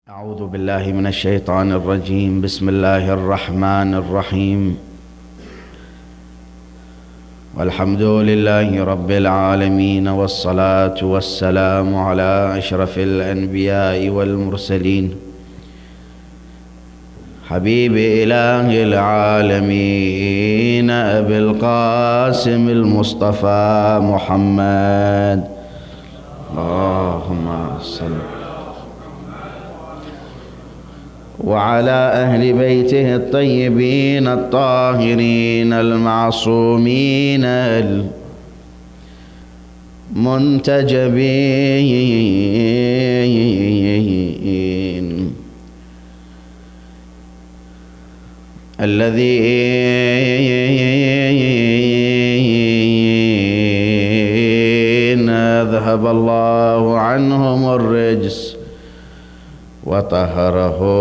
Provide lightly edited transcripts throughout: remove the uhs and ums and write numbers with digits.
أعوذ بالله من الشيطان الرجيم. بسم الله الرحمن الرحيم. والحمد لله رب العالمين، والصلاة والسلام على أشرف الأنبياء والمرسلين، حبيب إله العالمين أبي القاسم المصطفى محمد، اللهم صل، وعلى أهل بيته الطيبين الطاهرين المعصومين المنتجبين الذين ذهب الله عنهم الرجس وطهرهم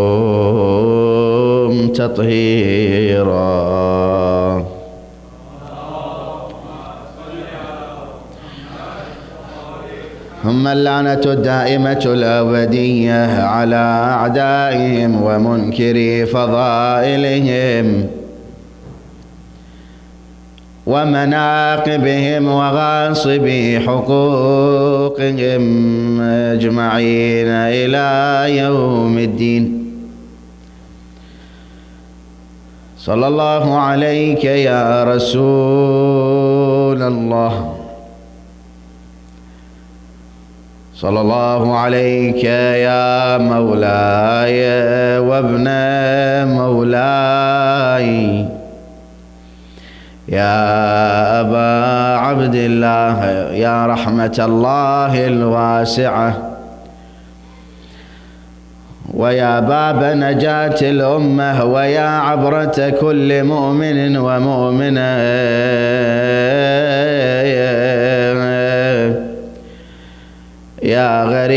تطهيرا. ثم اللعنة الدائمة الأبدية على أعدائهم ومنكري فضائلهم ومناقبهم وغاصبي حقوقهم أجمعين إلى يوم الدين. صلى الله عليك يا رسول الله، صلى الله عليك يا مولاي وابن مولاي، يا أبا عبد الله، يا رحمة الله الواسعة، ويا باب نجاة الأمة، ويا عبرة كل مؤمن ومؤمنة، يا غريب،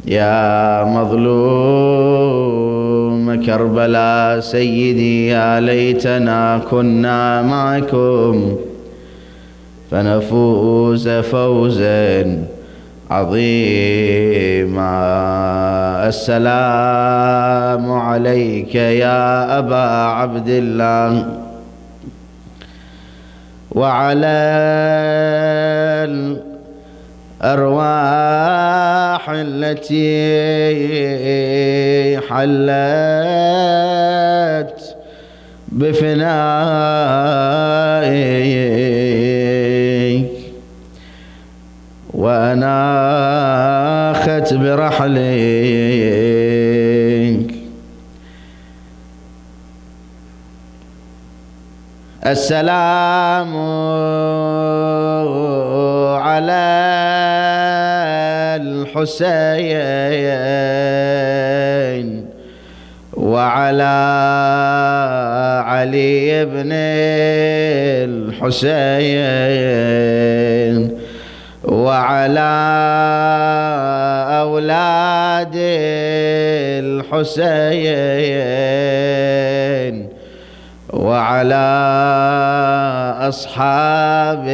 يا مظلوم كربلاء سيدي، يا ليتنا كنا معكم فنفوز فوزا عظيما. السلام عليك يا أبا عبد الله، وعلى الأرواح التي حلت بفنائك وأناخت برحلك. السلام على الحسين وعلى علي بن الحسين وعلى أولاد الحسين وعلى أصحاب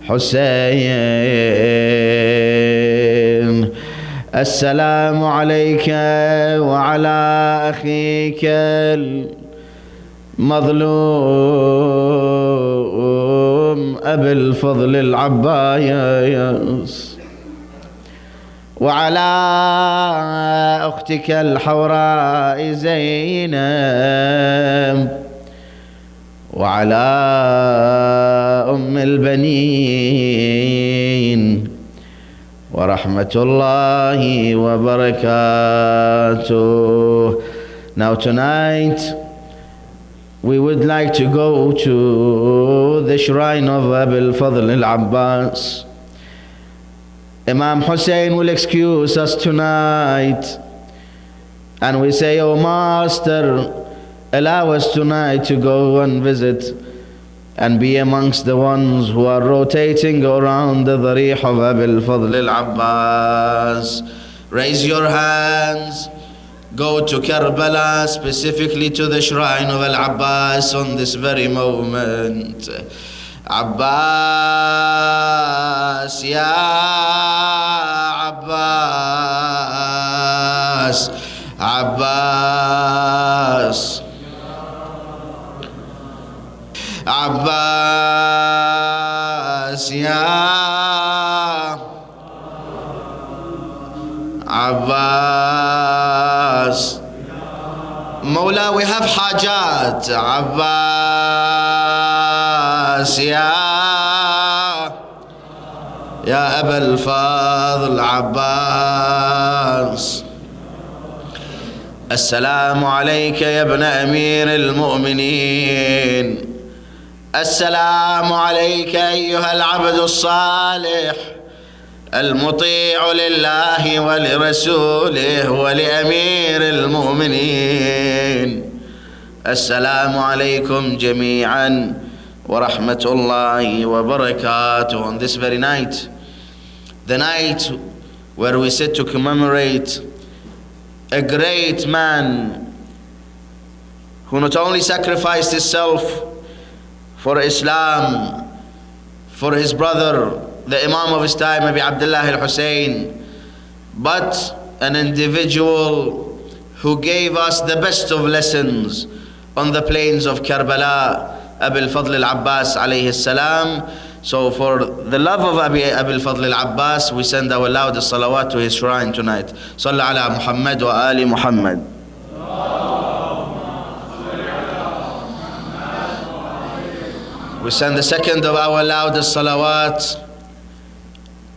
الحسين. السلام عليك وعلى أخيك المظلوم أبي الفضل العباس، وعلى أختك الحوراء زينب، وعلى أم البنين، ورحمة الله وبركاته. Now tonight we would like to go to the shrine of Abu al-Fadl al-Abbas. Imam Hussein will excuse us tonight, and we say, "Oh Master, allow us tonight to go and visit and be amongst the ones who are rotating around the Dharih of Abu al-Fadl al-Abbas." Raise your hands. Go to Karbala, specifically to the shrine of Al-Abbas on this very moment. Abbas, Ya Abbas, Abbas, Abbas, Ya Abbas. Mawla, we have hajat. Abbas, Ya Aba al-Fadl, Abbas. Assalamu alayka ya ibn Amir al-Mu'mineen. Assalamu alayka ayyuha al-'abd as-salih المطيع لله ولرسوله ولأمير المؤمنين. السلام عليكم جميعا ورحمة الله وبركاته. On this very night, the night where we sit to commemorate a great man who not only sacrificed himself for Islam, for his brother, the Imam of his time, Abi Abdullah al-Hussein, but an individual who gave us the best of lessons on the plains of Karbala, Abi al-Fadl al-Abbas alayhi salam. So for the love of Abi al-Fadl al-Abbas, we send our loudest salawat to his shrine tonight. Sallu ala Muhammad wa ali Muhammad. We send the second of our loudest salawat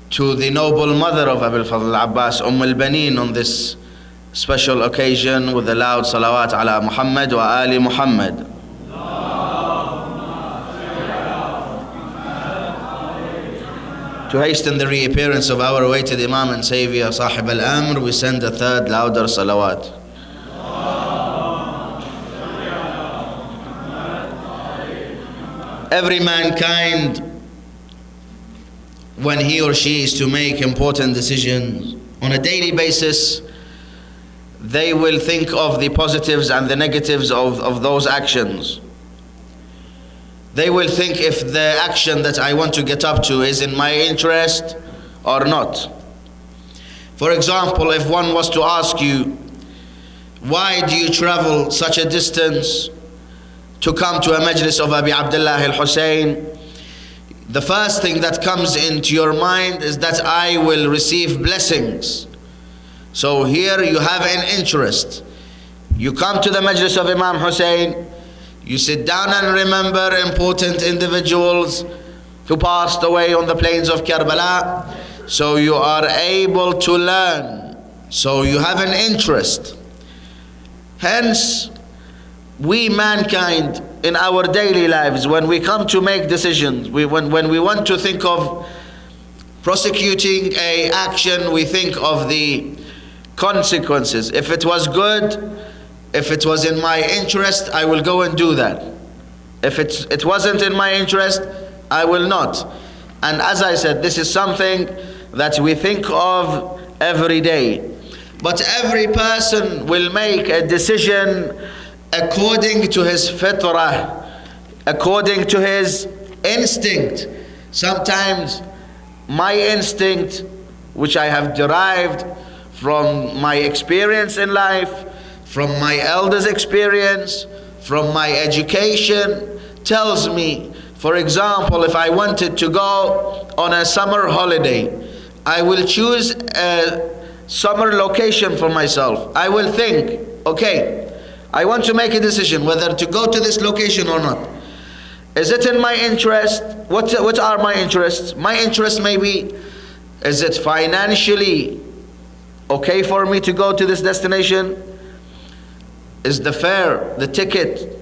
to the noble mother of Abi al-Fadl al-Abbas, al-Baneen, on this special occasion with the loud salawat ala Muhammad wa ali Muhammad. To hasten the reappearance of our awaited Imam and Savior, Sahib al-Amr, we send a third louder salawat. Every mankind, when he or she is to make important decisions on a daily basis, they will think of the positives and the negatives of those actions. They will think if the action that I want to get up to is in my interest or not. For example, if one was to ask you, why do you travel such a distance to come to a majlis of Abi Abdullah al-Hussein? The first thing that comes into your mind is that I will receive blessings. So here you have an interest. You come to the majlis of Imam Hussein, you sit down and remember important individuals who passed away on the plains of Karbala. So you are able to learn. So you have an interest. Hence, we mankind in our daily lives, when we come to make decisions, when we want to think of prosecuting an action, we think of the consequences. If it was good, if it was in my interest, I will go and do that. If it wasn't in my interest, I will not. And as I said, this is something that we think of every day. But every person will make a decision according to his fitrah, according to his instinct. Sometimes my instinct, which I have derived from my experience in life, from my elders' experience, from my education, tells me, for example, if I wanted to go on a summer holiday, I will choose a summer location for myself. I will think, okay, I want to make a decision whether to go to this location or not. Is it in my interest? What are my interests? My interest may be, is it financially okay for me to go to this destination? Is the fare, the ticket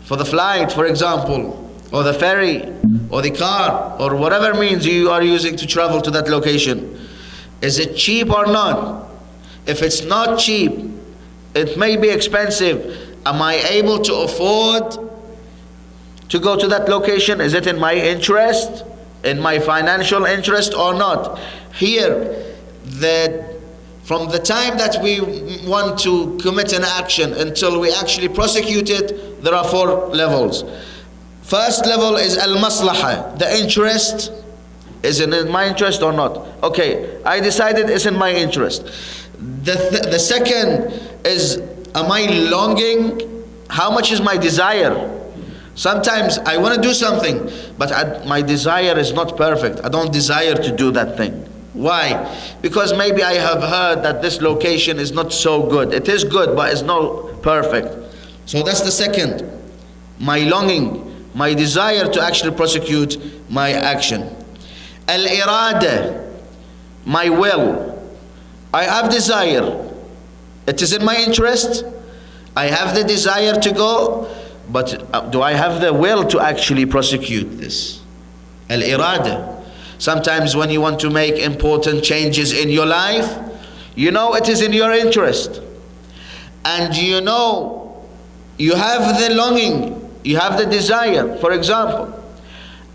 for the flight, for example, or the ferry, or the car, or whatever means you are using to travel to that location, is it cheap or not? If it's not cheap, it may be expensive. Am I able to afford to go to that location? Is it in my interest, in my financial interest or not? Here, from the time that we want to commit an action until we actually prosecute it, there are 4 levels. First level is al-maslaha, the interest. Is it in my interest or not? Okay, I decided it's in my interest. The second is, am I longing? How much is my desire? Sometimes I want to do something, but my desire is not perfect. I don't desire to do that thing. Why? Because maybe I have heard that this location is not so good. It is good, but it's not perfect. So that's the second. My longing, my desire to actually prosecute my action. Al-irada, my will. I have desire. It is in my interest. I have the desire to go, but do I have the will to actually prosecute this? Al-irada. Sometimes when you want to make important changes in your life, you know it is in your interest. And you know you have the longing, you have the desire. For example,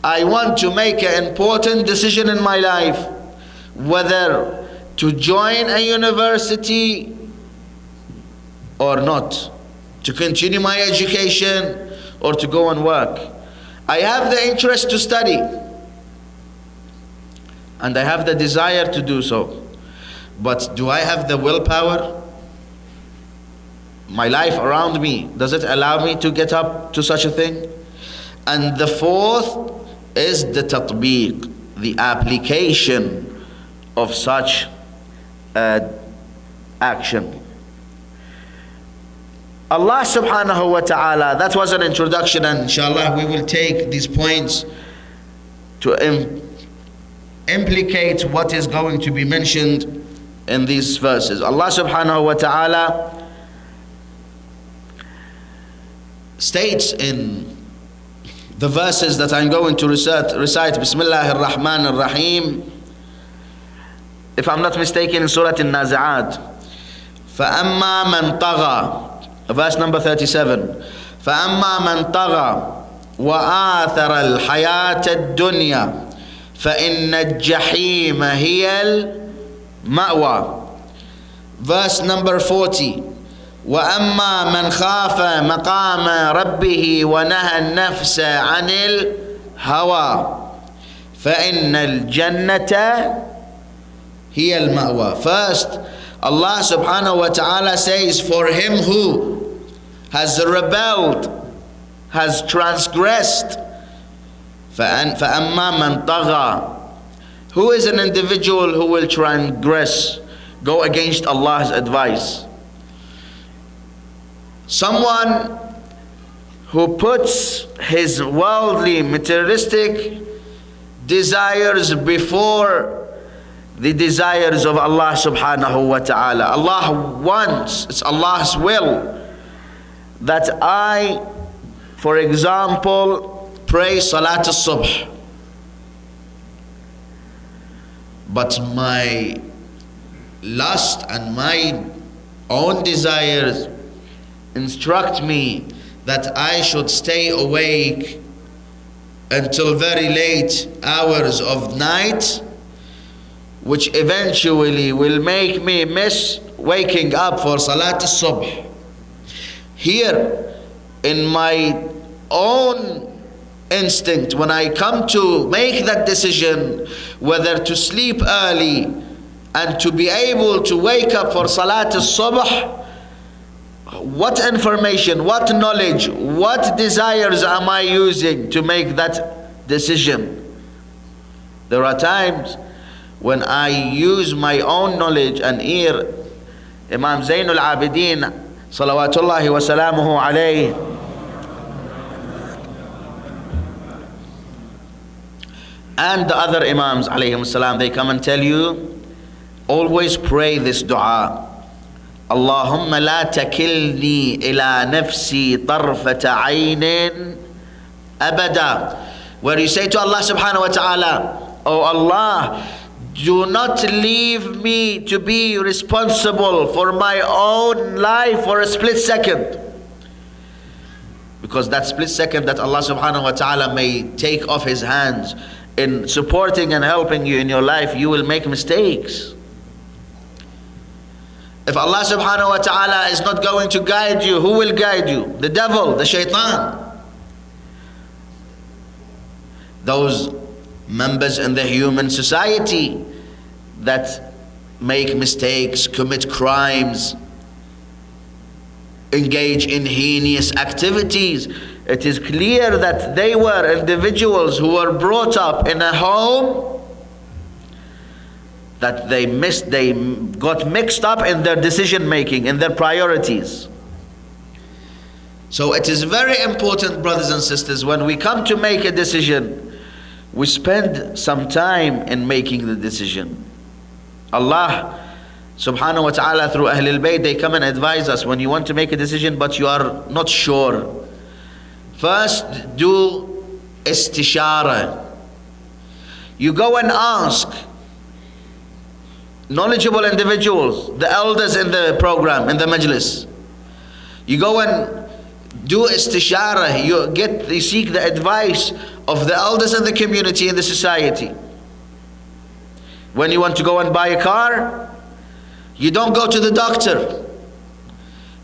I want to make an important decision in my life, whether to join a university or not, to continue my education or to go and work. I have the interest to study and I have the desire to do so, but do I have the willpower? My life around me, does it allow me to get up to such a thing? And the fourth is the tatbiq, the application of such action. Allah subhanahu wa ta'ala, that was an introduction, and inshallah we will take these points to implicate what is going to be mentioned in these verses. Allah subhanahu wa ta'ala states in the verses that I'm going to recite, Bismillah ar-Rahman ar-Rahim, if I'm not mistaken, in Surah Al-Nazi'at. فَأَمَّا مَنْ طَغَى, verse number 37. فَأَمَّا مَنْ طَغَى وَآثَرَ الْحَيَاةَ الدُّنْيَا فَإِنَّ الجَّحِيمَ هِيَ الْمَأْوَى. Verse number 40. وَأَمَّا مَنْ خَافَ مَقَامَ رَبِّهِ وَنَهَى النَّفْسَ عَنِ الْهَوَى فَإِنَّ الْجَنَّةَ هِيَ الْمَأْوَى. First, Allah subhanahu wa ta'ala says, for him who has rebelled, has transgressed, فَأَمَّا مَنْ طَغَى, who is an individual who will transgress, go against Allah's advice? Someone who puts his worldly, materialistic desires before the desires of Allah subhanahu wa ta'ala. Allah wants, it's Allah's will that I, for example, pray Salat al-Subh, but my lust and my own desires instruct me that I should stay awake until very late hours of night, which eventually will make me miss waking up for Salat al-Subh. Here, in my own instinct, when I come to make that decision whether to sleep early and to be able to wake up for Salat al-Subh, what information, what knowledge, what desires am I using to make that decision? There are times when I use my own knowledge and ear. Imam Zain al-Abidin, salawatullahi wa salamuhu alayhi, and the other Imams alayhim salam, they come and tell you, always pray this dua. Allahumma la takilni ila nafsi tarfata aynin abada. Where you say to Allah subhanahu wa ta'ala, oh Allah, do not leave me to be responsible for my own life for a split second. Because that split second that Allah subhanahu wa ta'ala may take off his hands in supporting and helping you in your life, you will make mistakes. If Allah subhanahu wa ta'ala is not going to guide you, who will guide you? The devil, the shaitan. those members in the human society that make mistakes, commit crimes, engage in heinous activities. It is clear that they were individuals who were brought up in a home that they got mixed up in their decision making, in their priorities. So it is very important, brothers and sisters, when we come to make a decision, we spend some time in making the decision. Allah subhanahu wa ta'ala through Ahlul Bayt, they come and advise us when you want to make a decision but you are not sure. First, do istishara. You go and ask knowledgeable individuals, the elders in the program, in the majlis. You go and do istishara. You seek the advice of the elders in the community, in the society. When you want to go and buy a car, you don't go to the doctor.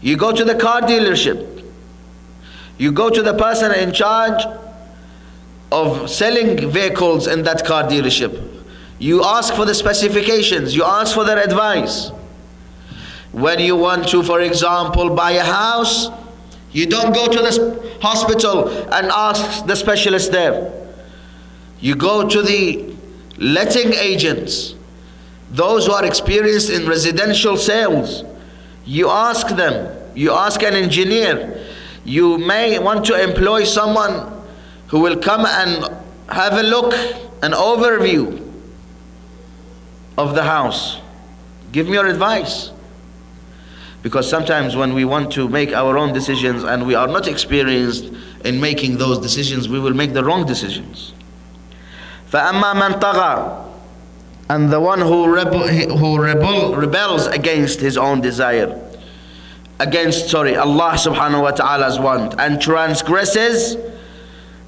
You go to the car dealership. You go to the person in charge of selling vehicles in that car dealership. You ask for the specifications. You ask for their advice. When you want to, for example, buy a house, you don't go to the hospital and ask the specialist there. You go to the letting agents, those who are experienced in residential sales. You ask them. You ask an engineer. You may want to employ someone who will come and have a look, an overview of the house. Give me your advice. Because sometimes when we want to make our own decisions and we are not experienced in making those decisions, we will make the wrong decisions. فَأَمَّا مَنْ طَغَى, and the one who rebels against his own desire, against Allah subhanahu wa ta'ala's want, and transgresses,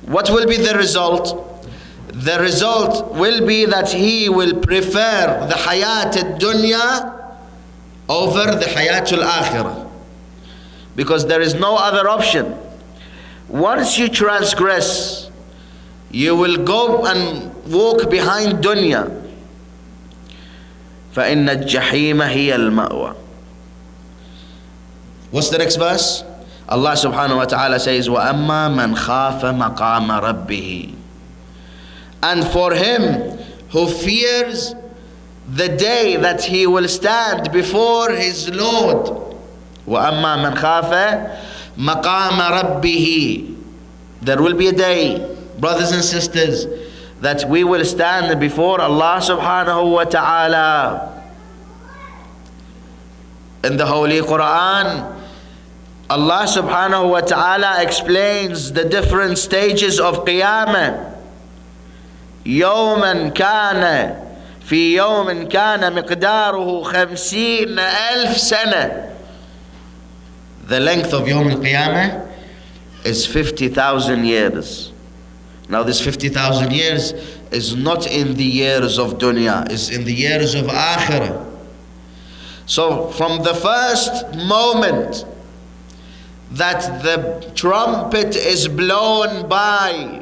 what will be the result? The result will be that he will prefer the hayat al-dunya over the hayat al-akhirah, because there is no other option. Once you transgress, you will go and walk behind dunya. فَإِنَّ الجَّحِيمَ هِيَ الْمَأْوَى. What's the next verse? Allah subhanahu wa ta'ala says, وَأَمَّا مَنْ خَافَ مَقَامَ رَبِّهِ. And for him who fears the day that he will stand before his Lord. وَأَمَّا مَنْ خَافَ مَقَامَ رَبِّهِ. There will be a day, brothers and sisters, that we will stand before Allah subhanahu wa ta'ala. In the Holy Quran, Allah subhanahu wa ta'ala explains the different stages of Qiyamah. يوما كان في يوم كان مقداره 50,000 سنة. The length of Yawm al-Qiyamah is 50,000 years. Now this 50,000 years is not in the years of dunya, it's in the years of akhirah. So from the first moment that the trumpet is blown by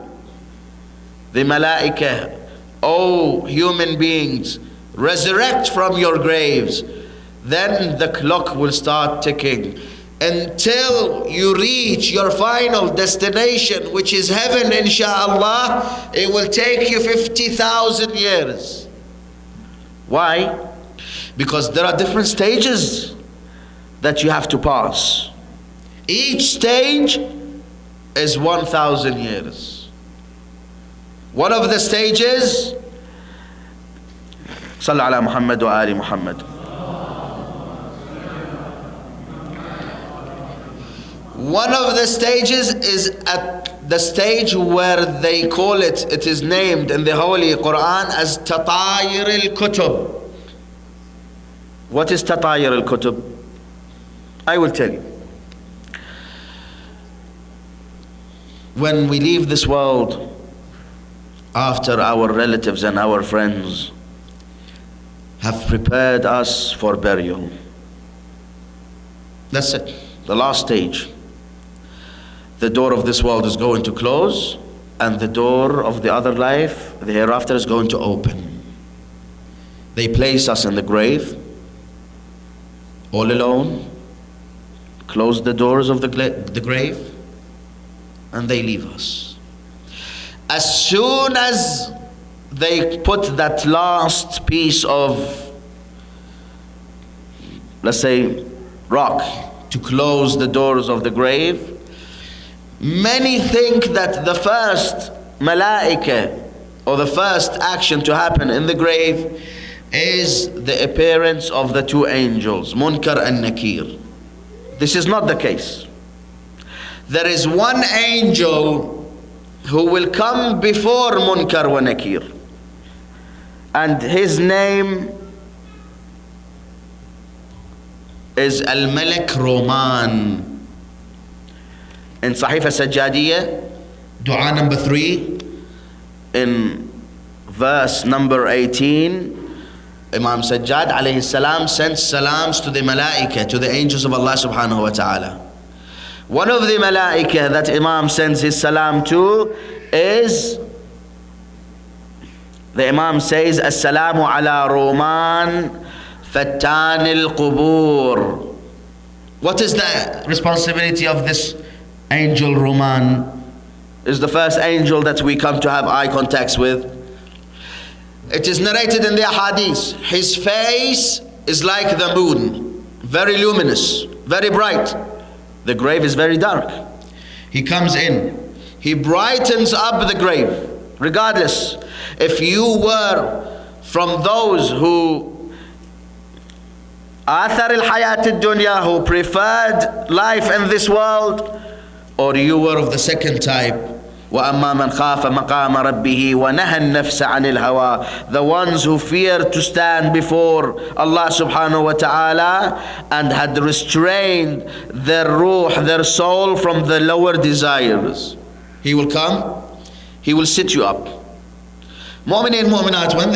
the malaika, O human beings, resurrect from your graves, then the clock will start ticking until you reach your final destination, which is heaven, insha'Allah. It will take you 50,000 years. Why? Because there are different stages that you have to pass. Each stage is 1,000 years. One of the stages, Sallu ala Muhammad wa ali Muhammad. One of the stages is at the stage where they call it is named in the Holy Quran as Tatayir al-Kutub. What is Tatayir al-Kutub? I will tell you. When we leave this world, after our relatives and our friends have prepared us for burial, that's it, the last stage. The door of this world is going to close and the door of the other life, the hereafter, is going to open. They place us in the grave, all alone, close the doors of the grave, and they leave us. As soon as they put that last piece of, let's say, rock to close the doors of the grave, many think that the first malaika or the first action to happen in the grave is the appearance of the two angels, Munkar and Nakir. This is not the case. There is one angel who will come before Munkar wa Nakir, and his name is Al-Malik Roman. In Sahif al-Sajjadiyya, dua number 3, in verse number 18, Imam Sajjad alayhi salam sends salams to the malaika, to the angels of Allah subhanahu wa ta'ala. One of the malaika that Imam sends his salam to is, the Imam says, As-salamu ala Roman Fattan al-Qubur. What is the responsibility of this angel Roman? Is the first angel that we come to have eye contacts with. It is narrated in the hadith, his face is like the moon, very luminous, very bright. The grave is very dark. He comes in, he brightens up the grave. Regardless, if you were from those who athar al-hayat al-dunya, who preferred life in this world, or you were of the second type, وَأَمَّا مَنْ خَافَ مَقَامَ رَبِّهِ وَنَهَى النَّفْسَ عَنِ الْهَوَىٰ, the ones who feared to stand before Allah subhanahu wa ta'ala and had restrained their ruh, their soul, from the lower desires. He will come, he will sit you up. Mu'minin, mu'minat, when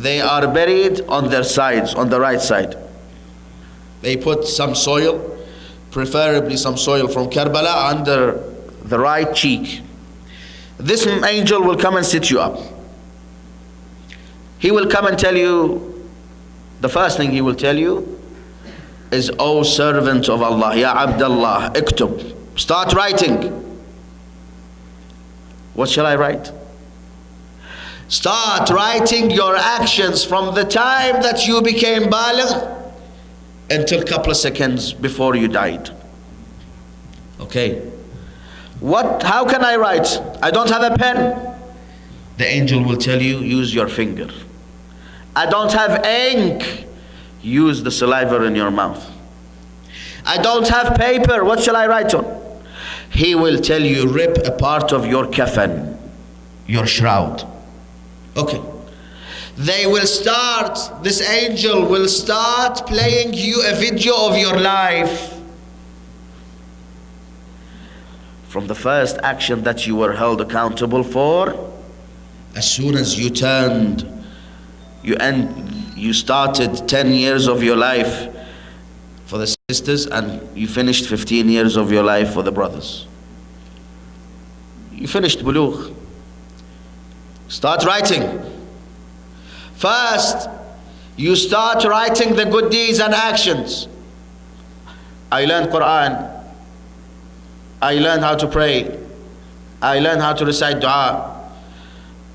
they are buried on their sides, on the right side. They put some soil, preferably some soil from Karbala, under the right cheek. This angel will come and sit you up. He will come and tell you, the first thing he will tell you is, O servant of Allah, Ya Abdullah, iktub, start writing. What shall I write? Start writing your actions from the time that you became baligh until a couple of seconds before you died. Okay. How can I write? I don't have a pen. The angel will tell you, use your finger. I don't have ink. Use the saliva in your mouth. I don't have paper. What shall I write on? He will tell you, rip a part of your kafan, your shroud. Okay. They will start, this angel will start playing you a video of your life. From the first action that you were held accountable for, as soon as you turned, you started 10 years of your life for the sisters, and you finished 15 years of your life for the brothers. You finished bulugh. Start writing. First, you start writing the good deeds and actions. I learned Quran. I learned how to pray. I learned how to recite dua.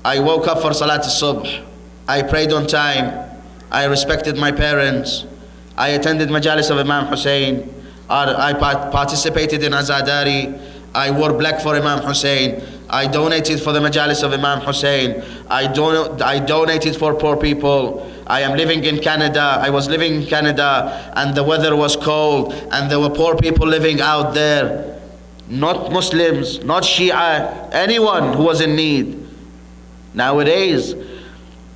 I woke up for Salat al-Subh. I prayed on time. I respected my parents. I attended majalis of Imam Hussein. I participated in Azadari. I wore black for Imam Hussein. I donated for the majalis of Imam Hussein. I donated for poor people. I am living in Canada. I was living in Canada and the weather was cold and there were poor people living out there. Not Muslims, not Shia, anyone who was in need. Nowadays,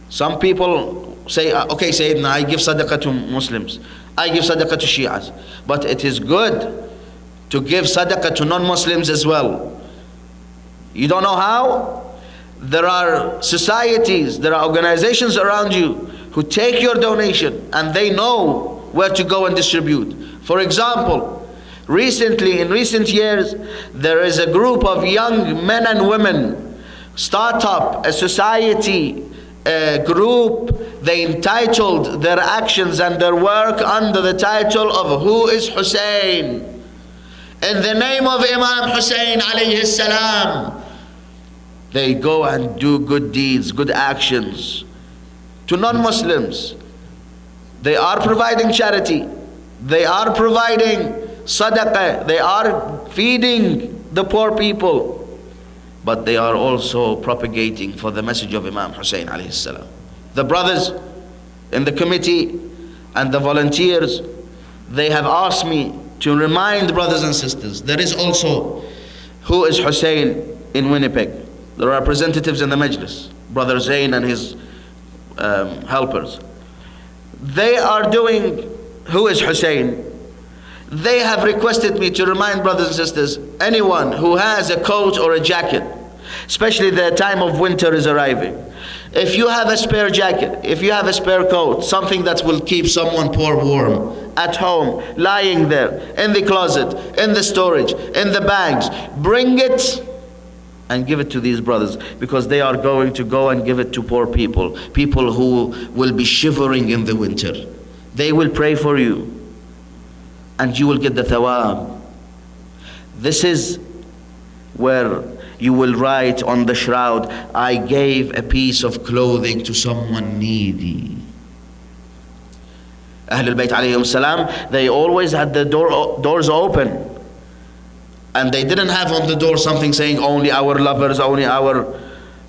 some people say, okay, Sayyidina, I give sadaqah to Muslims. I give sadaqah to Shias. But it is good to give sadaqah to non-Muslims as well. You don't know how? There are societies, there are organizations around you who take your donation and they know where to go and distribute. For example, Recently, in recent years, there is a group of young men and women start up a society, a group. They entitled their actions and their work under the title of Who is Hussein? In the name of Imam Hussein alayhi salam, they go and do good deeds, good actions to non-Muslims. They are providing charity, they are providing sadaqah, they are feeding the poor people, but they are also propagating for the message of Imam Hussein alayhi salam. The brothers in the committee and the volunteers, they have asked me to remind brothers and sisters, there is also Who is Hussein in Winnipeg. The representatives in the Majlis, Brother Zain and his helpers, they are doing Who is Hussein. They have requested me to remind brothers and sisters, anyone who has a coat or a jacket, especially the time of winter is arriving, if you have a spare jacket, if you have a spare coat, something that will keep someone poor warm at home, lying there, in the closet, in the storage, in the bags, bring it and give it to these brothers, because they are going to go and give it to poor people, people who will be shivering in the winter. They will pray for you and you will get the thawab. This is where you will write on the shroud, I gave a piece of clothing to someone needy. Ahlul Bayt alayhim salam, they always had the doors open. And they didn't have on the door something saying only our lovers, only our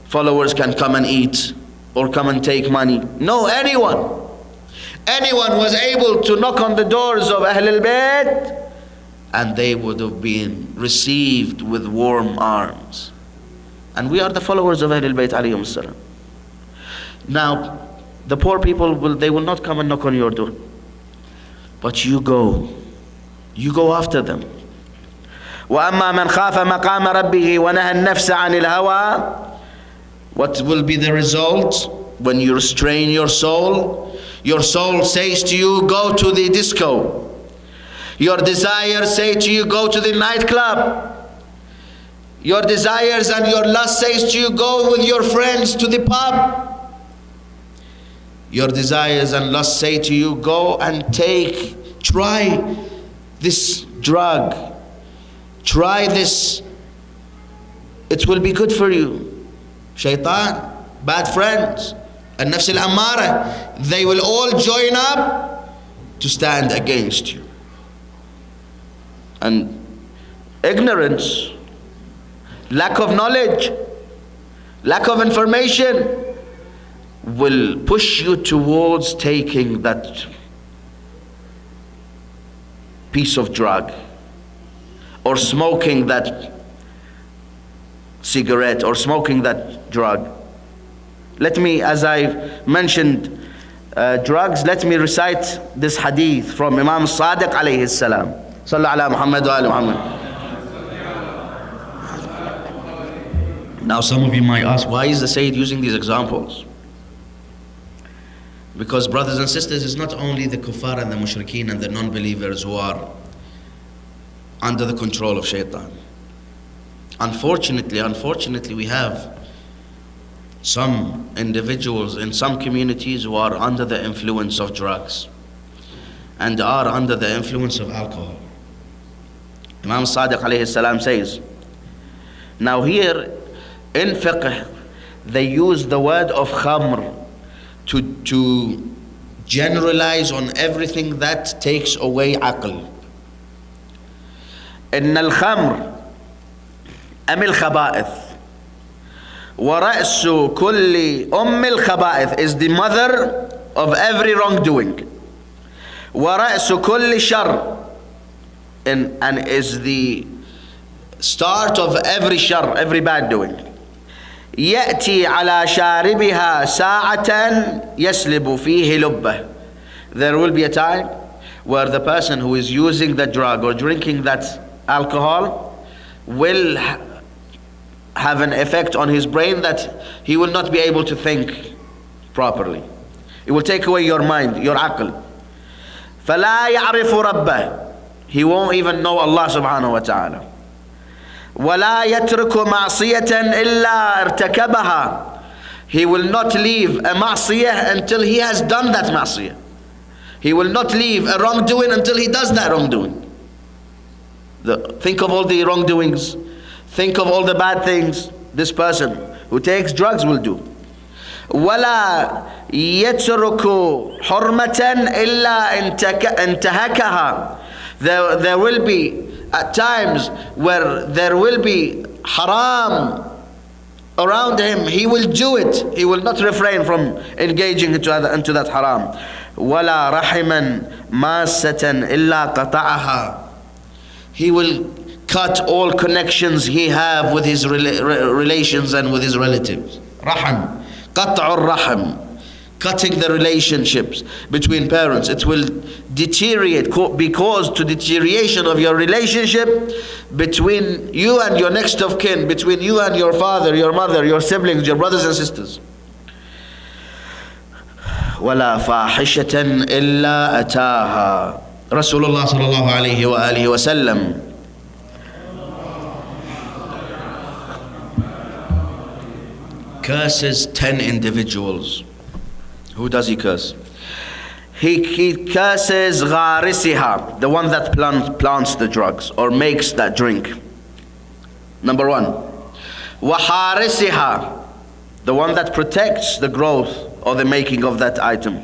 followers can come and eat or come and take money. No, anyone was able to knock on the doors of Ahlul Bayt and they would have been received with warm arms. And we are the followers of Ahlul Bayt alayhim salam. Now, the poor people, they will not come and knock on your door. But you go after them. وَأَمَّا مَنْ خَافَ مَقَامَ رَبِّهِ وَنَهَى النَّفْسَ عَنِ الْهَوَىٰ. What will be the result when you restrain your soul? Your soul says to you, go to the disco. Your desires say to you, go to the nightclub. Your desires and your lust says to you, go with your friends to the pub. Your desires and lust say to you, go and try this drug. Try this. It will be good for you. Shaitan, bad friends, and nafs al-ammara, they will all join up to stand against you. And ignorance, lack of knowledge, lack of information will push you towards taking that piece of drug, or smoking that cigarette, or smoking that drug. Let me, as I mentioned drugs, let me recite this hadith from Imam Sadiq alayhi salam. Sallu ala Muhammad wa ala Muhammad. Now some of you might ask, why is the Sayyid using these examples? Because brothers and sisters, it's not only the kuffar and the mushrikeen and the non-believers who are under the control of shaitan. Unfortunately, we have some individuals in some communities who are under the influence of drugs and are under the influence of alcohol. Imam Sadiq alayhi salam says, now here in fiqh, they use the word of khamr to generalize on everything that takes away aql. إن الخمر أم الخبائث ورأس كل الخبائث is the mother of every wrongdoing. ورأس كل شر and is the start of every shar, every bad doing. يأتي على شاربها ساعة يسلب فيه لبه. There will be a time where the person who is using that drug or drinking that alcohol will have an effect on his brain that he will not be able to think properly. It will take away your mind, your aql. فَلَا يَعْرِفُ رَبَّهُ. He won't even know Allah subhanahu wa ta'ala. وَلَا يَتْرُكُ مَعْصِيَةً إِلَّا ارْتَكَبَهَا. He will not leave a ma'siyah until he has done that ma'siyah. He will not leave a wrongdoing until he does that wrongdoing. Think of all the wrongdoings. Think of all the bad things this person who takes drugs will do. وَلَا يَتْرُكُ حُرْمَةً إِلَّا انْتَهَكَهَا. There will be at times where there will be haram around him. He will do it. He will not refrain from engaging into that haram. وَلَا رَحِمًا مَاسَّةً إِلَّا قَطَعَهَا. He will cut all connections he have with his relations and with his relatives. Rahim. Qat'ur rahim. Cutting the relationships between parents. It will deteriorate, because to deterioration of your relationship between you and your next of kin, between you and your father, your mother, your siblings, your brothers and sisters. وَلَا فَاحِشَةً إِلَّا أَتَاهَا. Rasulullah sallallahu alayhi wa alihi wa sallam curses 10 individuals. Who does he curse? He curses غارسها, the one that plants the drugs or makes that drink. Number 1. وحارسها, the one that protects the growth or the making of that item.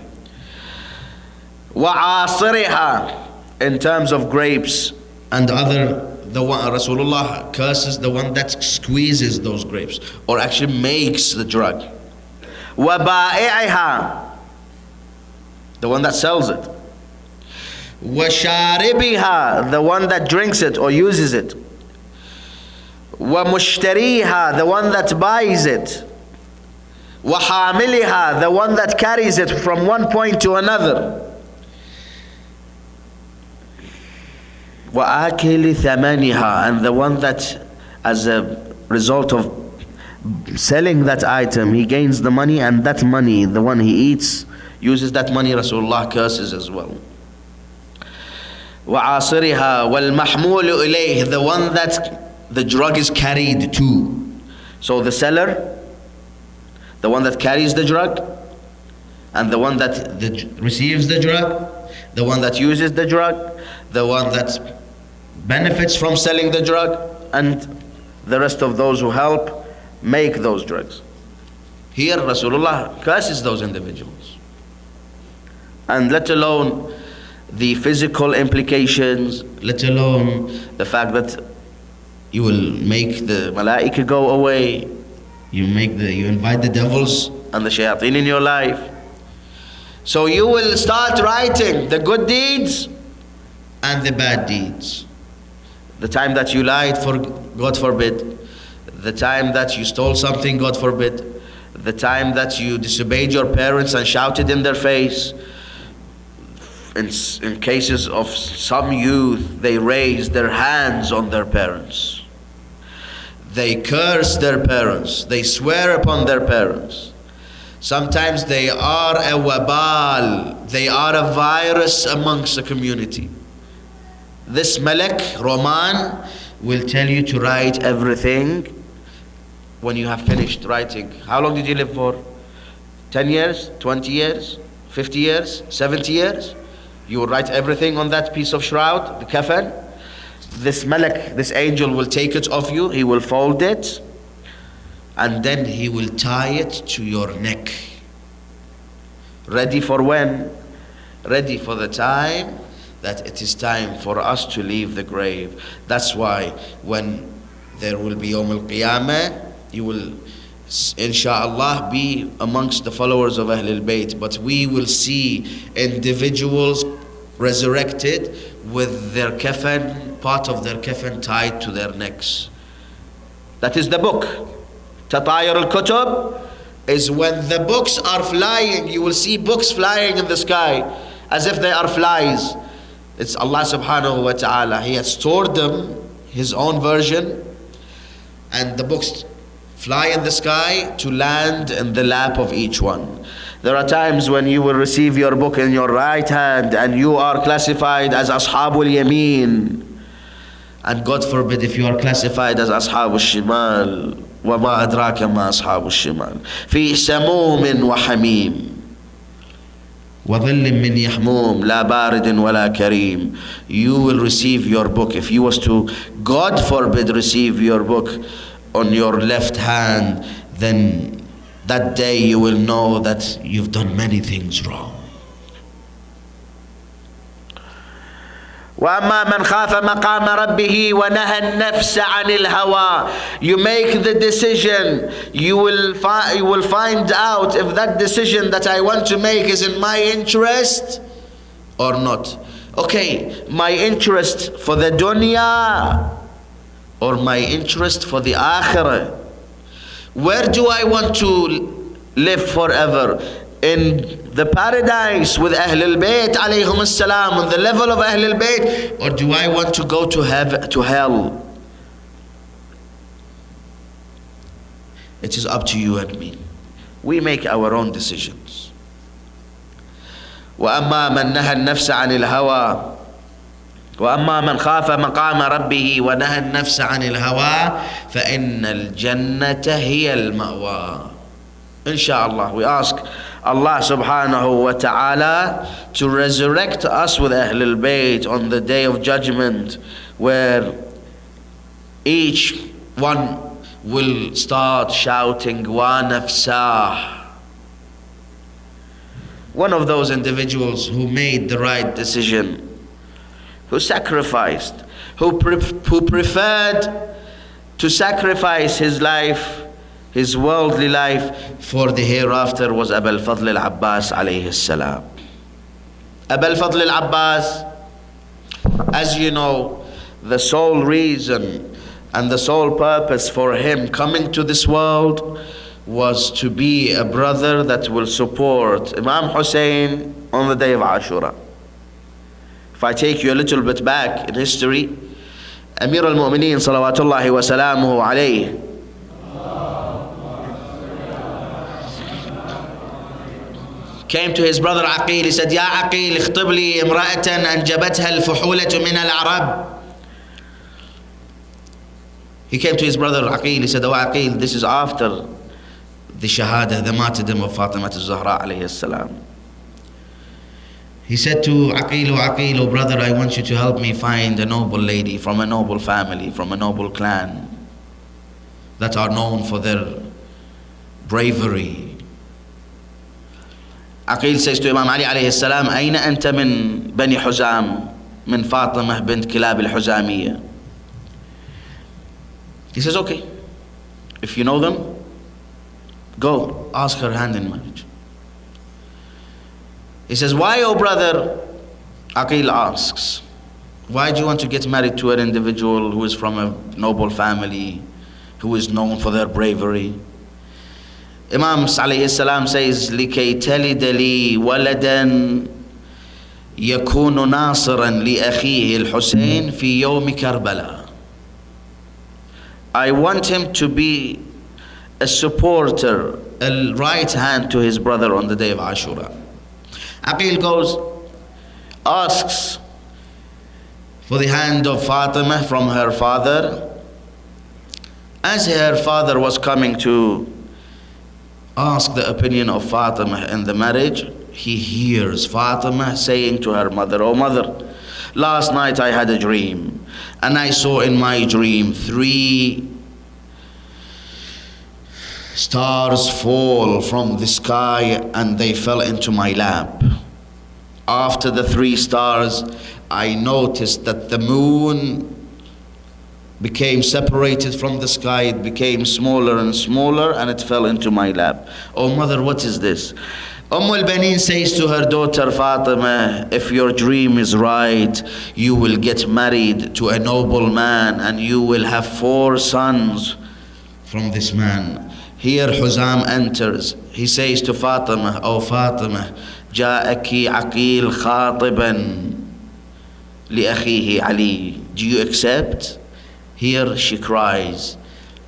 وعاصرها, in terms of grapes and other, the one Rasulullah curses the one that squeezes those grapes or actually makes the drug. وبائعها, the one that sells it. وشاربها, the one that drinks it or uses it. ومشتريها, the one that buys it. وحاملها, the one that carries it from one point to another. وآكل ثمنها, and the one that as a result of selling that item he gains the money, and that money, the one he eats, uses that money. Rasulullah curses as well. وعاصرها والمحمول إليه, the one that the drug is carried to. So the seller, the one that carries the drug, and the one that receives the drug, the one that uses the drug, the one that benefits from selling the drug, and the rest of those who help make those drugs. Here Rasulullah curses those individuals. And let alone the physical implications, let alone the fact that you will make the malaika go away, you invite the devils and the shayateen in your life. So you will start writing the good deeds and the bad deeds. The time that you lied, for God forbid, the time that you stole something, God forbid, the time that you disobeyed your parents and shouted in their face. In cases of some youth, they raise their hands on their parents. They curse their parents. They swear upon their parents. Sometimes they are a wabal. They are a virus amongst the community. This Malak, Roman, will tell you to write everything when you have finished writing. How long did you live for? 10 years? 20 years? 50 years? 70 years? You will write everything on that piece of shroud, the kafan. This Malak, this angel will take it off you, he will fold it, and then he will tie it to your neck. Ready for when? Ready for the time that it is time for us to leave the grave. That's why when there will be Yawm al-Qiyamah, you will insha'Allah be amongst the followers of Ahlul Bayt, but we will see individuals resurrected with their kafan, part of their kafan tied to their necks. That is the book. Tatayur al-Kutub is when the books are flying. You will see books flying in the sky as if they are flies. It's Allah subhanahu wa ta'ala. He has stored them, His own version, and the books fly in the sky to land in the lap of each one. There are times when you will receive your book in your right hand and you are classified as Ashabul Yameen. And God forbid if you are classified as Ashabul Shimal. وَمَا أَدْرَاكَ مَا أَصْحَابُ الشِّمَالِ فِي سَمُومٍ وَحَمِيمٍ وَظِلٍّ مِّن يَحْمُومٍ لَا بَارِدٍ وَلَا كَرِيمٍ. You will receive your book. If you was to, God forbid, receive your book on your left hand, then that day you will know that you've done many things wrong. وَأَمَّا مَنْ خَافَ مَقَامَ رَبِّهِ وَنَهَى النَّفْسَ عَنِ الْهَوَىٰ. You make the decision. You will find out if that decision that I want to make is in my interest or not. Okay, my interest for the dunya or my interest for the akhirah. Where do I want to live forever? In the paradise with Ahlul Bayt alayhum as-salam, on the level of Ahlul Bayt, or do I want to go to hell? It is up to you and me. We make our own decisions. وَأَمَّا مَنْ نَهَى النَّفْسَ عَنِ الْهَوَىٰ وَأَمَّا مَنْ خَافَ مَقَامَ رَبِّهِ وَنَهَى النَّفْسَ عَنِ الْهَوَىٰ فَإِنَّ الْجَنَّةَ هِيَ الْمَأْوَىٰ. Inshallah, we ask Allah subhanahu wa ta'ala to resurrect us with Ahlul Bayt on the day of judgment, where each one will start shouting, Wa nafsah. One of those individuals who made the right decision, who sacrificed, who preferred to sacrifice his life, his worldly life, for the hereafter, was Abu al-Fadl al-Abbas alayhi salam. Abu al-Fadl al-Abbas, as you know, the sole reason and the sole purpose for him coming to this world was to be a brother that will support Imam Hussein on the day of Ashura. If I take you a little bit back in history, Amir al-Mu'mineen salawatullahi wa salamuhu alayhi came to his brother Aqil. He said, Ya Aqil, اخطب لي امرأة أنجبتها الفحولة من العرب. He came to his brother Aqil. He said, Oh Aqil, this is after the shahada, the martyrdom of Fatima al-Zahra alayhi salam. He said to Aqil, Oh Aqil, oh brother, I want you to help me find a noble lady from a noble family, from a noble clan, that are known for their bravery. Aqil says to Imam Ali alayhi salam, أين أنت من بني حزام من فاطمة بنت كلاب الحزامية. He says, okay, if you know them, go ask her hand in marriage. He says, why, oh brother? Aqil asks, why do you want to get married to an individual who is from a noble family, who is known for their bravery? Imam alayhi salam says, لِكَيْ تَلِدَ لِي وَلَدًا يَكُونُ نَاصِرًا لِأَخِيهِ الْحُسَيْنِ فِي يَوْمِ كَرْبَلَى. I want him to be a supporter, a right hand to his brother on the day of Ashura. Aqil goes, asks for the hand of Fatima from her father. As her father was coming to ask the opinion of Fatima in the marriage, he hears Fatima saying to her mother, Oh mother, last night I had a dream, and I saw in my dream 3 stars fall from the sky, and they fell into my lap. After the 3 stars, I noticed that the moon became separated from the sky. It became smaller and smaller, and it fell into my lap. Oh mother, what is this? al-Banin says to her daughter Fatima, if your dream is right, you will get married to a noble man, and you will have 4 sons from this man. Here Huzam enters. He says to Fatima, Oh Fatima, جاءك عقيل خاطبا لأخيه علي. Do you accept? Here she cries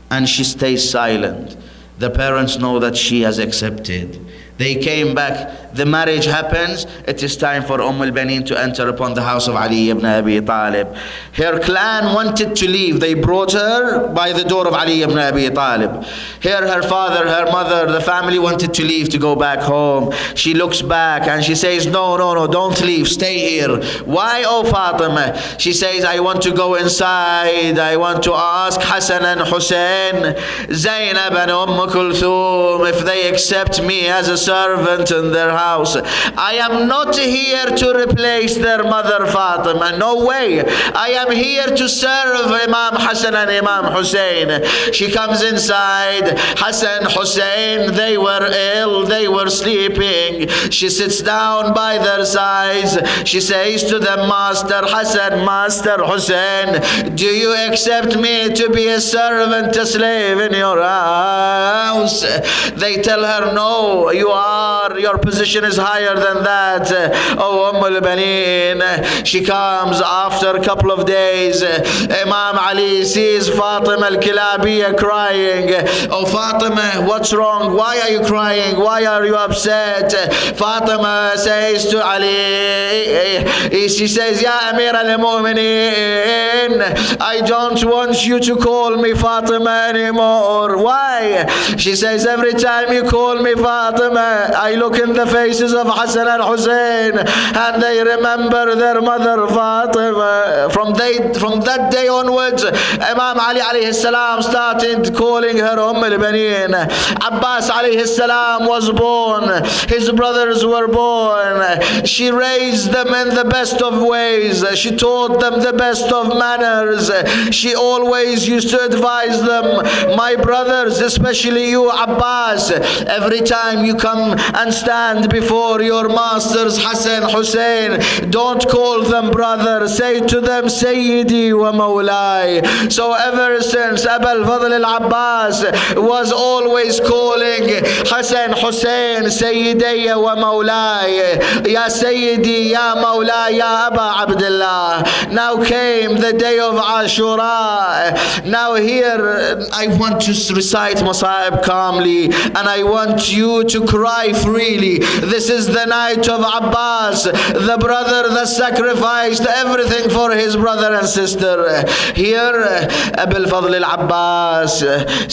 and she stays silent. The parents know that she has accepted. They came back. The marriage happens. It is time for al-Banin to enter upon the house of Ali ibn Abi Talib. Her clan wanted to leave. They brought her by the door of Ali ibn Abi Talib. Here her father, her mother, the family wanted to leave to go back home. She looks back and she says, no, don't leave. Stay here. Why, oh Fatima? She says, I want to go inside. I want to ask Hassan and Hussein, Zainab and Kulthum, if they accept me as a servant in their house. I am not here to replace their mother Fatima. No way. I am here to serve Imam Hassan and Imam Hussein. She comes inside. Hassan, Hussein, they were ill. They were sleeping. She sits down by their sides. She says to them, Master Hassan, Master Hussein, do you accept me to be a servant, a slave in your house? They tell her, no, your position is higher than that. Oh, al-Banin. She comes after a couple of days. Imam Ali sees Fatima al-Kilabiya crying. Oh, Fatima, what's wrong? Why are you crying? Why are you upset? Fatima says to Ali, she says, Ya Amir al-Mu'mineen, I don't want you to call me Fatima anymore. Why? She says, every time you call me Fatima, I look in the faces of Hassan and Hussein and they remember their mother Fatima. From that day onwards, Imam Ali alayhi salam started calling her al-Banin. Abbas alayhi salam was born. His brothers were born. She raised them in the best of ways. She taught them the best of manners. She always used to advise them, my brothers, especially you Abbas, every time you come and stand before your masters Hassan, Hussein, don't call them brother, say to them Sayyidi wa Mawlai. So ever since Abul Fadl al-Abbas was always calling Hassan, Hussein Sayyidiyya wa Mawlai, Ya Sayyidi, Ya Mawlai, Ya Aba Abdullah. Now came the day of Ashura. Now here I want to recite Masa'ib calmly and I want you to cry freely. This is the night of Abbas, the brother that sacrificed everything for his brother and sister. Here Abul Fadl al-Abbas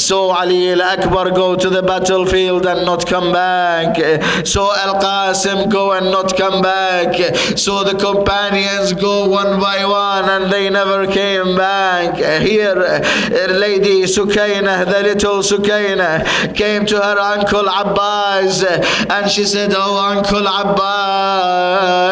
saw Ali al-Akbar go to the battlefield and not come back. Saw Al-Qasim go and not come back. Saw the companions go one by one and they never came back. Here Lady Sukaina, the little Sukaina, came to her uncle Abbas and she said, oh Uncle Abbas,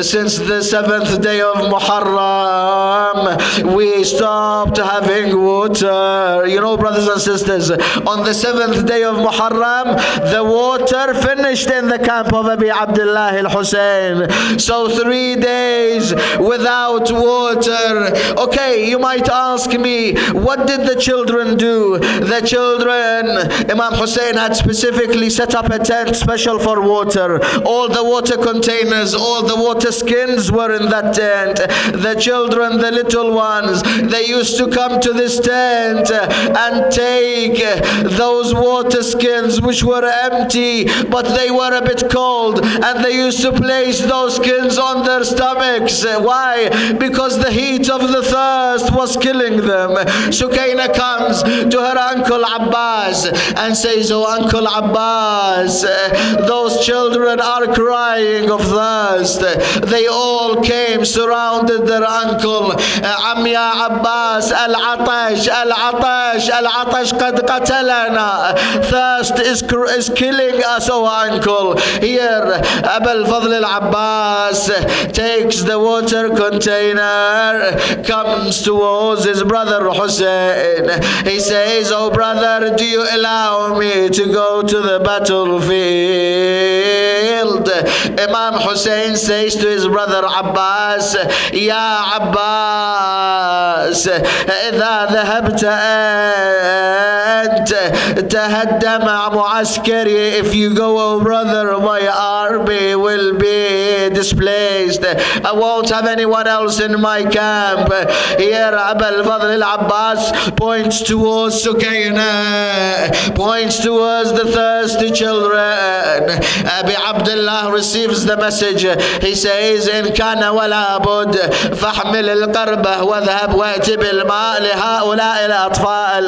since the 7th day of Muharram we stopped having water. You know, brothers and sisters, on the 7th day of Muharram the water finished in the camp of Abi Abdullah al-Hussein. So 3 days without water. Okay, you might ask me, what did the children do? The children, Imam Hussein had specifically set up a tent special for water. All the water containers, all the water skins were in that tent. The children, the little ones, they used to come to this tent and take those water skins which were empty but they were a bit cold, and they used to place those skins on their stomachs. Why? Because the heat of the thirst was killing them. Sukaina comes to her uncle Abbas and says, oh Uncle Abbas, those children are crying of thirst. They all came, surrounded their uncle. Ya Abbas, al-Atash, al-Atash, al-Atash qad qatalana. Thirst is killing us, oh uncle. Here Abul Fadl al-Abbas takes the water container, comes towards his brother Hussein. He says, oh brother, do you allow me to go to the battlefield? Imam Hussein says to his brother Abbas, Ya Abbas, إذا ذهبت أنت تهدم معسكري. If you go, oh brother, my army will be displaced. I won't have anyone else in my camp. Here Abul Fadl al-Abbas points towards Sukaina, points to towards the thirsty children. Abi Abdullah receives the message. He says, إن كان ولا بد فاحمل القربة واذهب وأتي بالماء لهؤلاء الأطفال.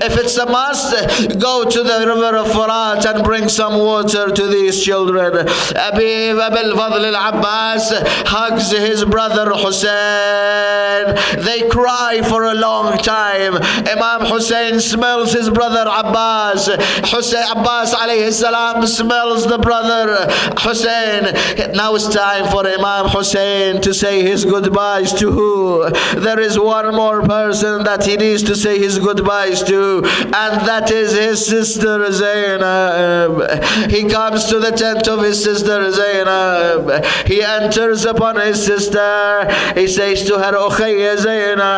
If it's a must, go to the river of Furat and bring some water to these children. Abi al-Fadl al-Abbas hugs his brother Hussein. They cry for a long time. Imam Hussein smells his brother Abbas. Abbas alayhi salam smells the brother Hussein. Now it's time for Imam Hussein to say his goodbyes to who? There is one more person that he needs to say his goodbyes to, and that is his sister Zainab. He comes to the tent of his sister Zainab. He enters upon his sister. He says to her, Ukhayya Zainab,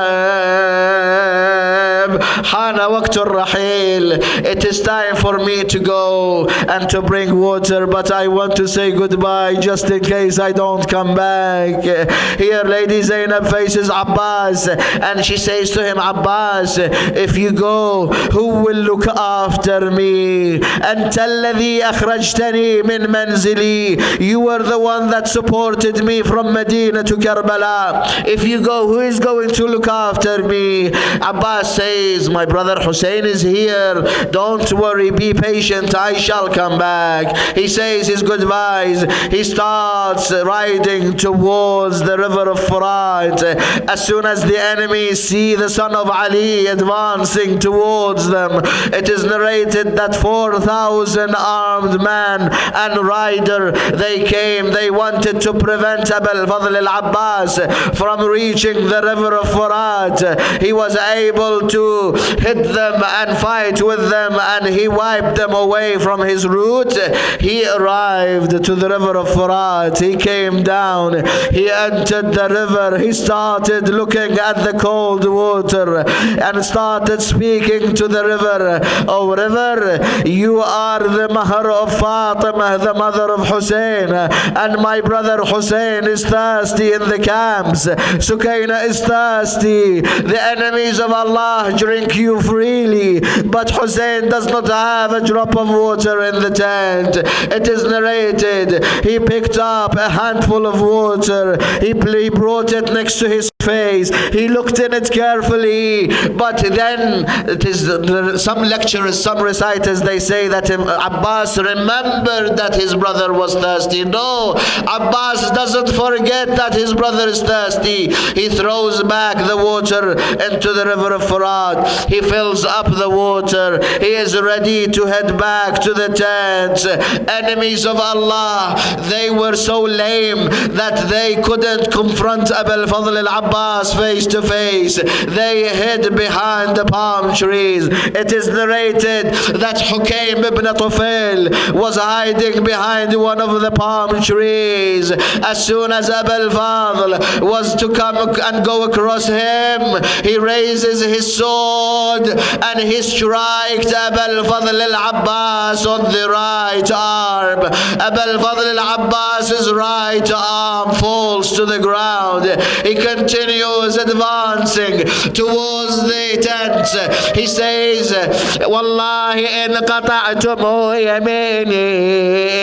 Hana waqtur rahil. It is time for me to go and to bring water, but I want to say goodbye just in case I don't come back. Here Lady Zainab faces Abbas and she says to him, Abbas, if you go, who will look after me? أنت الذي أخرجتني من منزلي. You were the one that supported me from Medina to Karbala. If you go, who is going to look after me? Abbas says, my brother Hussein is here. Don't worry, be patient, I shall come back. He says his goodbyes. He starts riding towards the river of Furat. As soon as the enemies see the son of Ali advancing towards them, it is narrated that 4,000 armed men and rider, they came. They wanted to prevent Abu al-Fadl al-Abbas from reaching the river of Furat. He was able to hit them and fight with them, and he wiped them away from his route. He arrived to the river of Furat. He came down. He entered the river. He started looking at the cold water and started speaking to the river. Oh river, you are the Mahr of Fatima, the mother of Hussein, and my brother Hussein is thirsty in the camps. Sukaina is thirsty. The enemies of Allah drink you freely, but Hussein does not have a drop of water in the tent. It is narrated, he picked up a handful of water. He brought it next to his face. He looked in it carefully, but then it is some lecturers, some reciters, they say that Abbas remembered that his brother was thirsty. No, Abbas doesn't forget that his brother is thirsty. He throws back the water into the river of Furat. He fills up the water. He is ready to head back to the tent. Enemies of Allah, they were so lame that they couldn't confront Abu al-Fadl al-Abbas face to face. They hid behind the palm trees. It is narrated that Hukaym ibn Tufail was hiding behind one of the palm trees. As soon as Abu al-Fadl was to come and go across him, he raises his sword and he strikes Abu al-Fadl al-Abbas on the right arm. Abu al-Fadl al-Abbas's right arm falls to the ground. He continues advancing towards the tent. He says, Wallahi in qata'tum yamini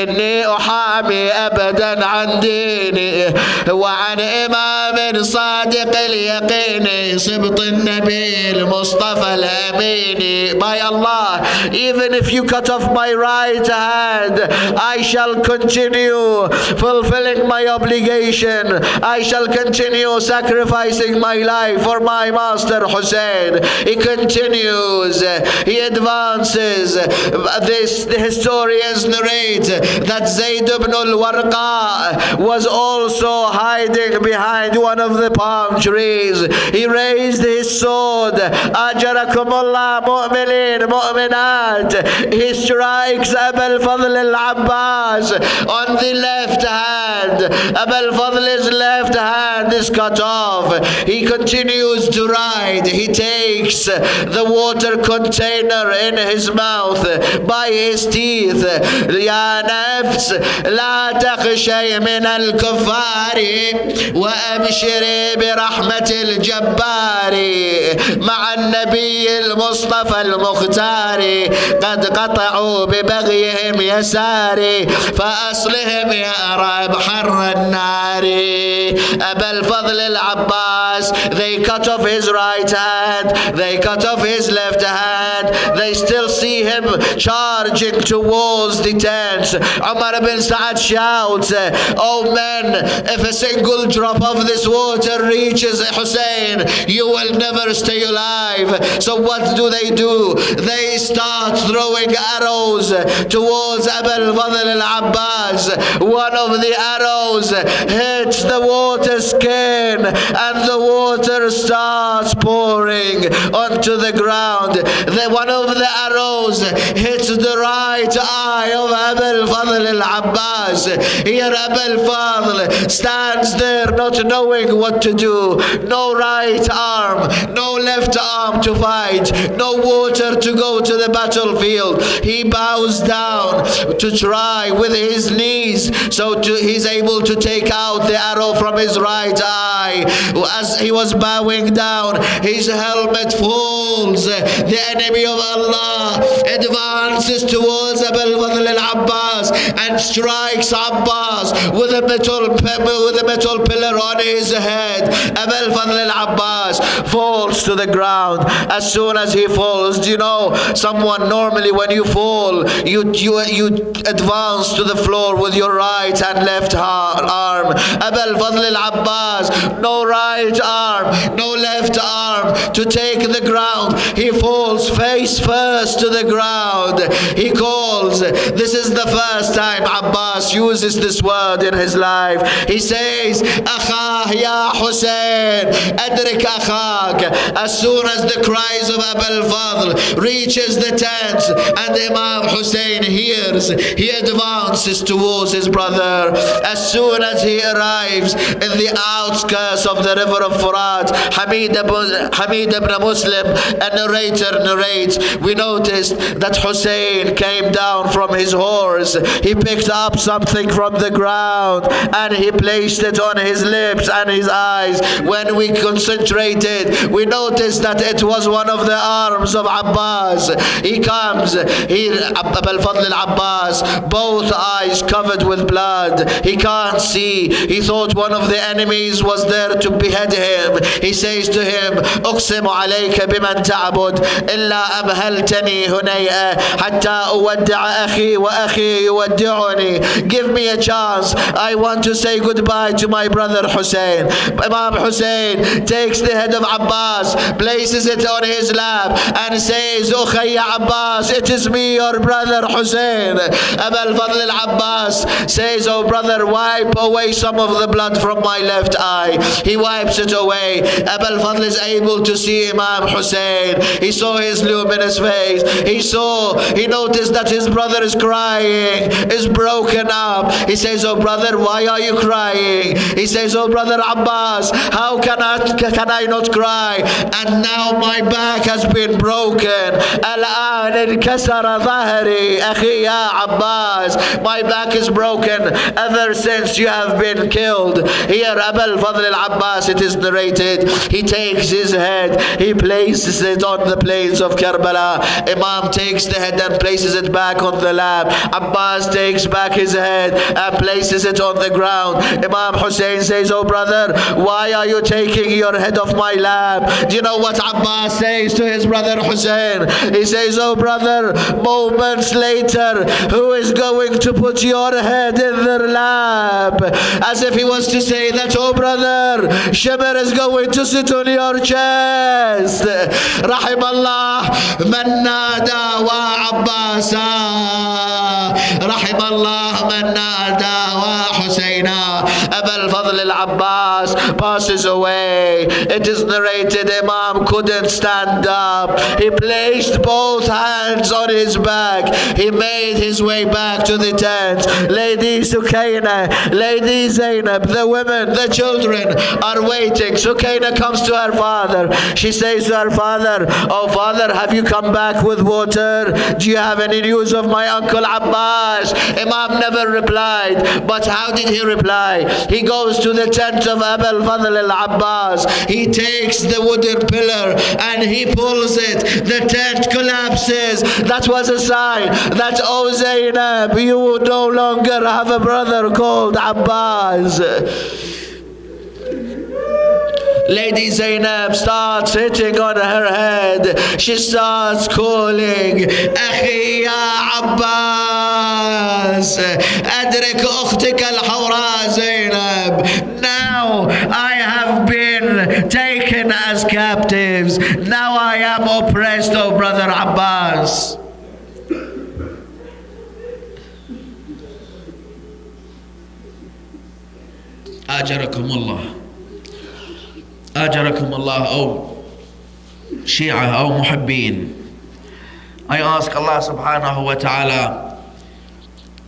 inni uhami abadan an dini wa an imam sadiq al-yaqini sibt al-nabi al-mustafa al-amini. By Allah, even if you cut off my right hand, I shall continue fulfilling my obligation. I shall continue sacrificing my life for my master Hussein. He continues, he advances. The historians narrate that Zayd ibn al-Warqa was also hiding behind one of the palm trees. He raised his sword. Ajarakumullah mu'minin mu'minat. He strikes Abu al-Fadl al-Abbas on the left hand. Abu al-Fadl's left hand is cut off. off. He continues to ride. He takes the water container in his mouth by his teeth. يا نفس لا تخشي من الكفار وأبشري برحمة الجبار مع النبي المصطفى المختار قد قطعوا ببغيهم يساري فأصلهم يا بحر النار. أبا الفضل العباس, they cut off his right hand, they cut off his left hand, they still see him charging towards the tent. Umar ibn Sa'ad shouts, oh men, if a single drop of this water reaches Hussein, you will never stay alive. So what do? They start throwing arrows towards Abu al-Fadl al-Abbas. One of the arrows hits the water skin and the water starts pouring onto the ground. One of the arrows hits the right eye of Abu al-Fadl al-Abbas. Here Abu al-Fadl stands there not knowing what to do. No right arm, no left arm to fight, no water to go to the battlefield. He bows down to try with his knees, so he's able to take out the arrow from his right eye. As he was bowing down, his helmet falls. The enemy of Allah advances towards Abu al-Fadl al-Abbas and strikes Abbas with a metal pillar on his head. Abu al-Fadl al-Abbas falls to the ground. As soon as he falls, do you know, someone normally when you fall, you advance to the floor with your right and left arm. Abu al-Fadl al-Abbas, no right arm, no left arm to take the ground. He falls face first to the ground. He calls. This is the first time Abbas uses this word in his life. He says, Akhah ya Hussein, adrik akhak. As soon as the cries of Abu al-Fadl reaches the tent and Imam Hussein hears, he advances towards his brother. As soon as he arrives in the outskirts of the river of Furat, Hamid ibn Muslim, a narrator narrates, we noticed that Hussein came down from his horse. He picked up something from the ground and he placed it on his lips and his eyes. When we concentrated, we noticed that it was one of the arms of Abbas. He comes, Abu al-Fadl al-Abbas, both eyes covered with blood. He can't see. He thought one of the enemies was there to behead him. He says to him, أقسم عليك بمن تعبد إلا أمهلتني هنيئة حتى أودع أخي وأخي يودعني. Give me a chance. I want to say goodbye to my brother Hussein. Imam Hussein takes the head of Abbas, places it on his lap and says, Ukhayya Abbas, it is me, your brother Hussein. Abu al-Fadl al-Abbas says, oh brother, wipe away some of the blood from my left eye. He wipes it away. Abu al-Fadl is able to see Imam Hussein. He saw his luminous face. He noticed that his brother is crying, is broken up. He says, oh brother, why are you crying? He says, oh brother Abbas, how can I not cry? And now my back has been broken. Al-an inkasara dhahri akhi ya Abbas. My back is broken ever since you have been killed. Here Abu al-Fadl al-Abbas, it is narrated, he takes his head, he places it on the plains of Karbala. Imam takes the head and places it back on the lap. Abbas takes back his head and places it on the ground. Imam Hussein says, oh brother, why are you taking your head off my lap? Do you know what Abbas says to his brother Hussein? He says, oh brother, moments later, who is going to put your head in their lap? As if he was to say that, oh brother, Shimmer is going to sit on your chest. Rahim Allah man nada wa Abbasa. Rahim Allah man nada wa Husayna. Abu al-Fadl al-Abbas passes away. It is narrated Imam couldn't stand up. He placed both hands on his back. He made his way back to the tent. Lady Sukaina, Lady Zainab, the women, the children are waiting. Sukaina comes to her father. She says to her father, oh father, have you come back with water? Do you have any news of my uncle Abbas? Imam never replied. But how did he reply? He goes to the tent of Abu al-Fadl al-Abbas. He takes the wooden pillar and he pulls it. The tent collapses. That was a sign that, oh Zainab, you no longer have a brother called Abbas. Lady Zainab starts hitting on her head. She starts calling, Akhi ya Abbas, Adrik ukhtik al-Hawra Zainab. Now I have been taken as captives. Now I am oppressed, oh brother Abbas. Ajarakum Allah. Ajarakum Allah, oh Shia, oh Muhabbeen. I ask Allah subhanahu wa ta'ala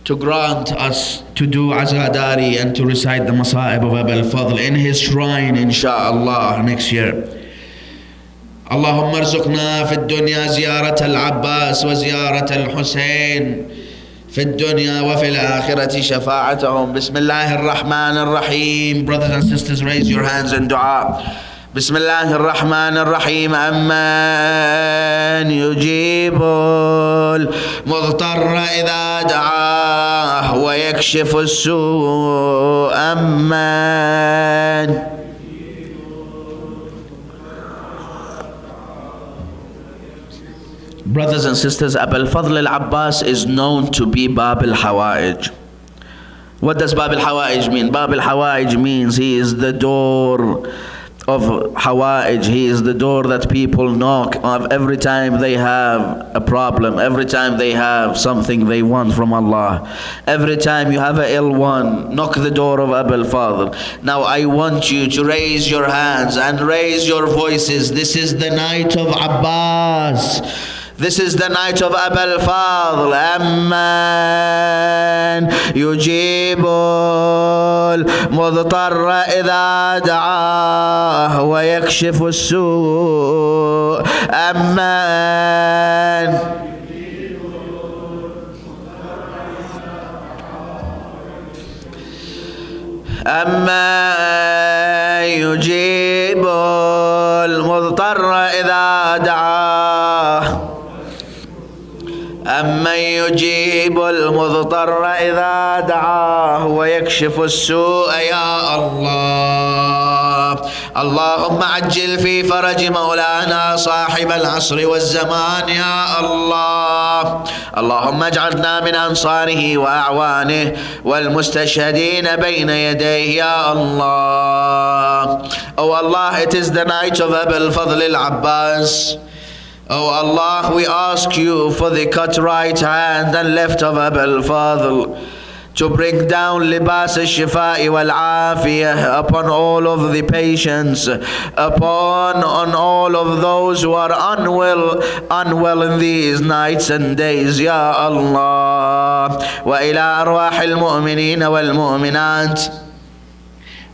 to grant us to do Azadari and to recite the Masa'ib of Abu al-Fadl in his shrine, insha'Allah, next year. اللهم ارزقنا في الدنيا زيارة العباس وزيارة الحسين في الدنيا وفي الآخرة شفاعتهم. بسم الله الرحمن الرحيم. Brothers and sisters, raise your hands in dua. بسم الله الرحمن الرحيم. أمن يجيب المضطر إذا دعاه ويكشف السوء. أمن Brothers and sisters, Abu al-Fadl al-Abbas is known to be Bab al-Hawa'ij. What does Bab al-Hawa'ij mean? Bab al-Hawa'ij means he is the door of Hawa'ij. He is the door that people knock of every time they have a problem, every time they have something they want from Allah. Every time you have an ill one, knock the door of Abu al-Fadl. Now I want you to raise your hands and raise your voices. This is the night of Abbas. This is the night of Abu al-Fadl. Amman yujibul mudtarra idha da'ah wa yakshifu as-su'. Amman yujibul mudtarra idha da'ah. أمن يجيب المضطر إذا دعاه ويكشف السوء. يا الله، اللهم عجل في فرج مولانا صاحب العصر والزمان. يا الله، اللهم اجعلنا من أنصاره وأعوانه والمستشهدين بين يديه. يا الله. Oh Allah, it is the night of Abu al-Fadl al-Abbas. Oh Allah, we ask you for the cut right hand and left of Abu al-Fadl to bring down libas al-shifa'i wal-afiyah upon all of the patients, upon all of those who are unwell in these nights and days. Ya Allah. Wa ila arwah al-mu'mineen wal-mu'minat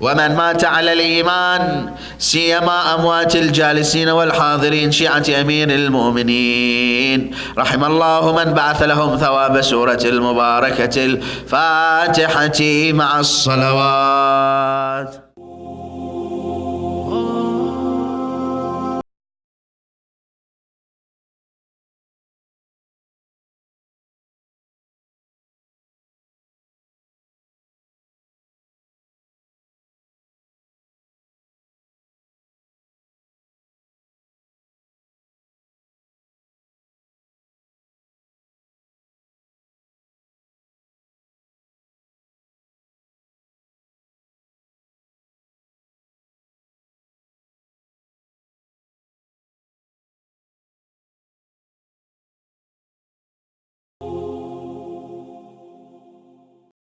ومن مات على الإيمان سيما أموات الجالسين والحاضرين شيعة أمير المؤمنين. رحم الله من بعث لهم ثواب سورة المباركة الفاتحة مع الصلوات.